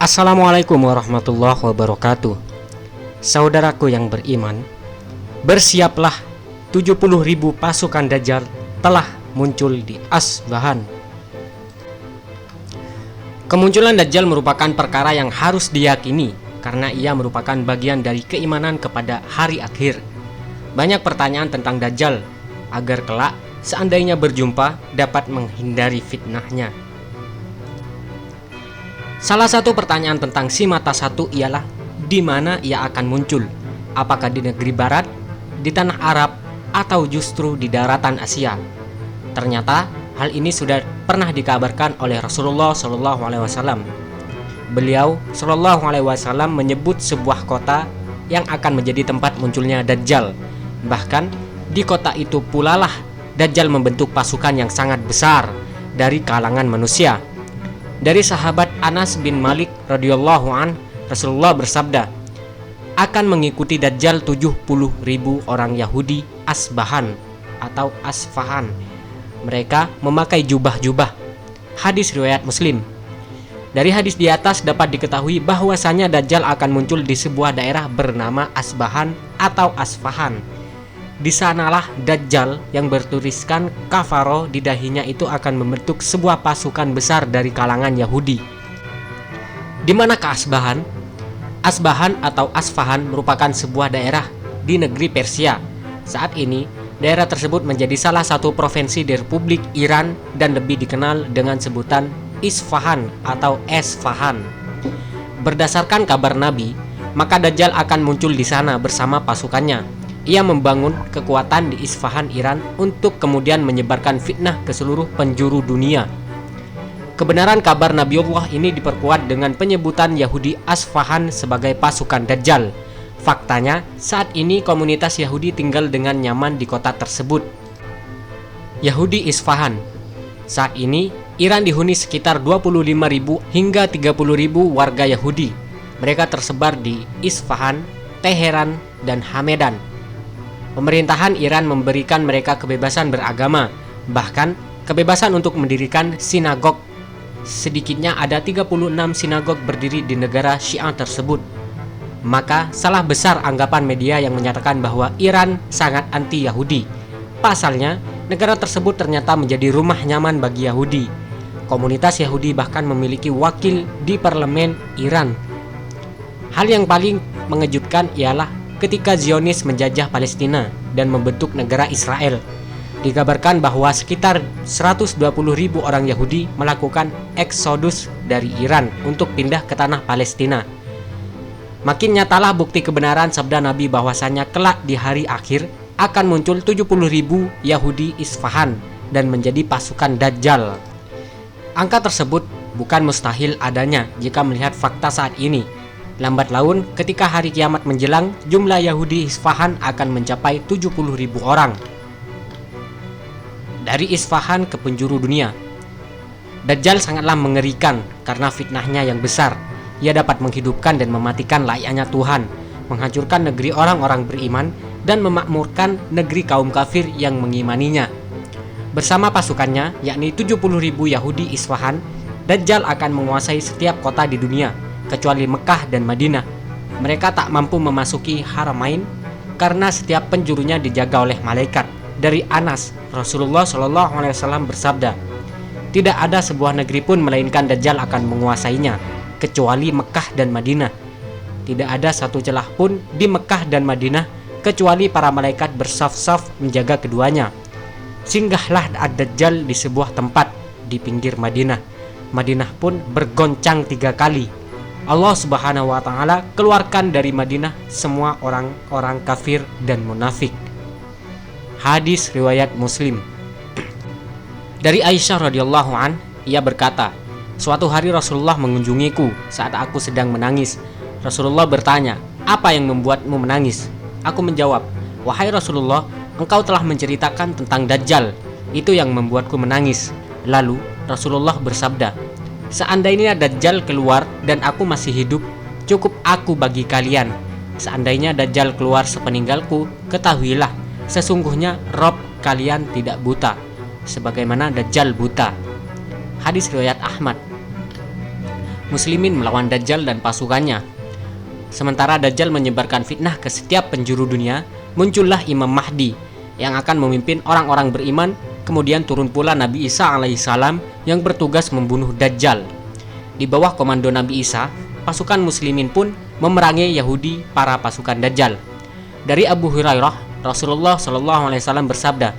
Assalamualaikum warahmatullahi wabarakatuh. Saudaraku yang beriman, bersiaplah 70.000 pasukan Dajjal telah muncul di Asbahan. Kemunculan Dajjal merupakan perkara yang harus diyakini karena ia merupakan bagian dari keimanan kepada hari akhir. Banyak pertanyaan tentang Dajjal agar kelak seandainya berjumpa dapat menghindari fitnahnya. Salah satu pertanyaan tentang si mata satu ialah di mana ia akan muncul? Apakah di negeri barat, di tanah Arab, atau justru di daratan Asia? Ternyata hal ini sudah pernah dikabarkan oleh Rasulullah SAW. Beliau SAW menyebut sebuah kota yang akan menjadi tempat munculnya Dajjal. Bahkan di kota itu pula lah Dajjal membentuk pasukan yang sangat besar dari kalangan manusia. Dari sahabat Anas bin Malik radhiyallahu an, Rasulullah bersabda, akan mengikuti Dajjal 70.000 orang Yahudi Asbahan atau Asfahan. Mereka memakai jubah-jubah. Hadis riwayat Muslim. Dari hadis di atas dapat diketahui bahwasanya Dajjal akan muncul di sebuah daerah bernama Asbahan atau Asfahan. Di sanalah Dajjal yang bertuliskan kafaro di dahinya itu akan membentuk sebuah pasukan besar dari kalangan Yahudi. Di manakah Asbahan? Asbahan atau Asfahan merupakan sebuah daerah di negeri Persia. Saat ini, daerah tersebut menjadi salah satu provinsi di Republik Iran dan lebih dikenal dengan sebutan Isfahan atau Esfahan. Berdasarkan kabar Nabi, maka Dajjal akan muncul di sana bersama pasukannya. Ia membangun kekuatan di Isfahan, Iran untuk kemudian menyebarkan fitnah ke seluruh penjuru dunia. Kebenaran kabar Nabiullah ini diperkuat dengan penyebutan Yahudi Asfahan sebagai pasukan Dajjal. Faktanya, saat ini komunitas Yahudi tinggal dengan nyaman di kota tersebut. Yahudi Isfahan. Saat ini, Iran dihuni sekitar 25.000 hingga 30.000 warga Yahudi. Mereka tersebar di Isfahan, Teheran, dan Hamedan. Pemerintahan Iran memberikan mereka kebebasan beragama, bahkan kebebasan untuk mendirikan sinagog. Sedikitnya ada 36 sinagog berdiri di negara Syiah tersebut. Maka salah besar anggapan media yang menyatakan bahwa Iran sangat anti-Yahudi. Pasalnya, negara tersebut ternyata menjadi rumah nyaman bagi Yahudi. Komunitas Yahudi bahkan memiliki wakil di parlemen Iran. Hal yang paling mengejutkan ialah ketika Zionis menjajah Palestina dan membentuk negara Israel. Dikabarkan bahwa sekitar 120.000 orang Yahudi melakukan eksodus dari Iran untuk pindah ke tanah Palestina. Makin nyatalah bukti kebenaran sabda Nabi bahwasanya kelak di hari akhir akan muncul 70.000 Yahudi Isfahan dan menjadi pasukan Dajjal. Angka tersebut bukan mustahil adanya jika melihat fakta saat ini. Lambat laun, ketika hari kiamat menjelang, jumlah Yahudi Isfahan akan mencapai 70.000 orang. Dari Isfahan ke penjuru dunia, Dajjal sangatlah mengerikan karena fitnahnya yang besar. Ia dapat menghidupkan dan mematikan layaknya Tuhan, menghancurkan negeri orang-orang beriman, dan memakmurkan negeri kaum kafir yang mengimaninya. Bersama pasukannya, yakni 70.000 Yahudi Isfahan, Dajjal akan menguasai setiap kota di dunia, kecuali Mekah dan Madinah. Mereka tak mampu memasuki Haramain karena setiap penjurunya dijaga oleh malaikat. Dari Anas, Rasulullah SAW bersabda, tidak ada sebuah negeri pun melainkan Dajjal akan menguasainya, kecuali Mekah dan Madinah. Tidak ada satu celah pun di Mekah dan Madinah, kecuali para malaikat bersaf-saf menjaga keduanya. Singgahlah Ad-Dajjal di sebuah tempat di pinggir Madinah. Madinah pun bergoncang 3 kali. Allah Subhanahu wa Ta'ala keluarkan dari Madinah semua orang-orang kafir dan munafik. Hadis riwayat Muslim. Dari Aisyah radhiyallahu an, ia berkata, suatu hari Rasulullah mengunjungiku saat aku sedang menangis. Rasulullah bertanya, apa yang membuatmu menangis? Aku menjawab, wahai Rasulullah, engkau telah menceritakan tentang Dajjal, itu yang membuatku menangis. Lalu Rasulullah bersabda, seandainya Dajjal keluar dan aku masih hidup, cukup aku bagi kalian. Seandainya Dajjal keluar sepeninggalku, ketahuilah, sesungguhnya Rob kalian tidak buta, sebagaimana Dajjal buta. Hadis riwayat Ahmad. muslimin melawan Dajjal dan pasukannya. Sementara Dajjal menyebarkan fitnah ke setiap penjuru dunia, muncullah Imam Mahdi yang akan memimpin orang-orang beriman. Kemudian turun pula Nabi Isa alaihissalam yang bertugas membunuh Dajjal. Di bawah komando Nabi Isa, pasukan muslimin pun memerangi Yahudi para pasukan Dajjal. Dari Abu Hurairah, Rasulullah SAW bersabda,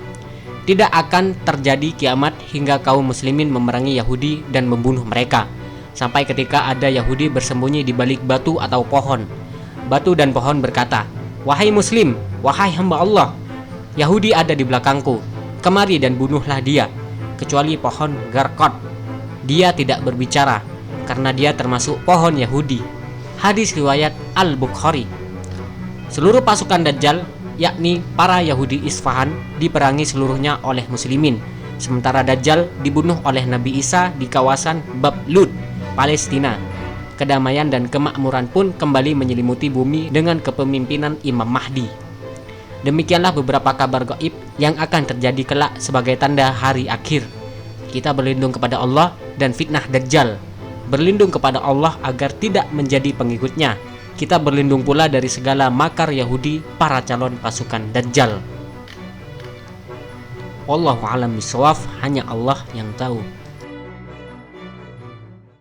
"Tidak akan terjadi kiamat hingga kaum muslimin memerangi Yahudi dan membunuh mereka, sampai ketika ada Yahudi bersembunyi di balik batu atau pohon. Batu dan pohon berkata, 'Wahai muslim, wahai hamba Allah, Yahudi ada di belakangku. Kemari dan bunuhlah dia, kecuali pohon Garqad. Dia tidak berbicara, karena dia termasuk pohon Yahudi.'" Hadis riwayat Al-Bukhari. Seluruh pasukan Dajjal, yakni para Yahudi Isfahan, diperangi seluruhnya oleh muslimin. Sementara Dajjal dibunuh oleh Nabi Isa di kawasan Bab Lud, Palestina. Kedamaian dan kemakmuran pun kembali menyelimuti bumi dengan kepemimpinan Imam Mahdi. Demikianlah beberapa kabar gaib yang akan terjadi kelak sebagai tanda hari akhir. Kita berlindung kepada Allah dan fitnah Dajjal. Berlindung kepada Allah agar tidak menjadi pengikutnya. Kita berlindung pula dari segala makar Yahudi, para calon pasukan Dajjal. Wallahu a'lam bishawab, hanya Allah yang tahu.